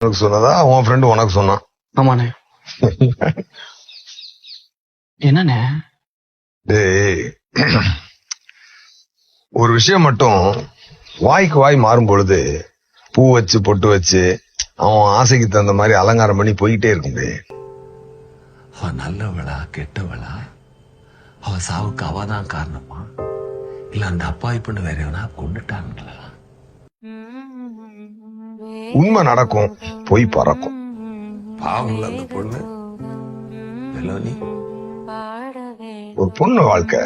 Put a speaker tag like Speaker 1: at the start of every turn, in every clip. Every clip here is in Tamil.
Speaker 1: உனக்கு சொன்னதா உன் ஃப்ரெண்டு உனக்கு சொன்னான்?
Speaker 2: ஆமாண்ணே. என்னண்ணே?
Speaker 1: டேய், ஒரு விஷயம் மட்டும் வாய்க்கு வாய் மாறும் பொழுது பூ வச்சு பொட்டு வச்சு அவன் ஆசைக்கு தகுந்த மாதிரி அலங்காரம் பண்ணி போயிட்டே இருக்கும்.
Speaker 3: அவ நல்லவளா கெட்டவளா? அவ சாவுக்கு அவதான் காரணமா, இல்ல அந்த அப்பாவி பொண்ணு வேற எவனா கொண்டுட்டாங்களா?
Speaker 1: உண்மை நடக்கும், பொய் பறக்கும்.
Speaker 3: பாவங்கள அந்த பொண்ணு. மெலோனி,
Speaker 1: ஒரு பொண்ணு வாழ்க்கை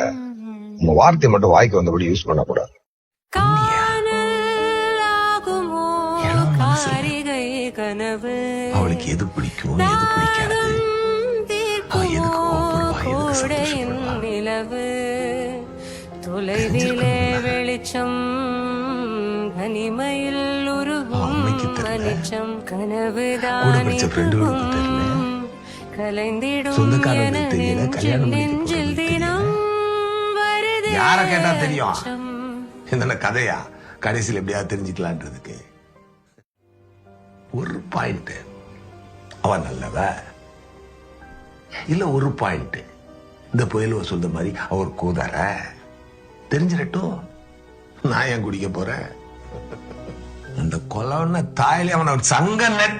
Speaker 1: உங்க வார்த்தை மட்டும் வாய்க்கு வந்தபடி யூஸ் பண்ண கூடாது.
Speaker 3: அவளுக்கு எது பிடிக்கும் எது பிடிக்காது, அவ எதுக்கு கோபப்படுவா எதுக்கு சந்தோஷப்படுவா,
Speaker 4: வெளிச்சம் கனிமையில்
Speaker 3: அம்மைக்கு தெரியல, கூட படிச்ச ஃப்ரெண்டுகளுக்கு தெரியல, சொந்தக்காரங்களுக்கு தெரியல, கல்யாணம் பண்ணிட்டு தெரியல. யார கேட்டா தெரியும்? இந்த கதையா கடைசியில் எப்படியாவது தெரிஞ்சுக்கலான்றதுக்கு ஒரு பாயிண்ட் அவ நல்லவ இல்ல, ஒரு பாயிண்ட் இந்த புயலுவ சொல்ற மாதிரி அவர் கூதார தெரிஞ்சிடட்டும். நான் ஏன் குடிக்க போறேன்? அந்த கொலவன தாயிலே அவன் சங்க நெட்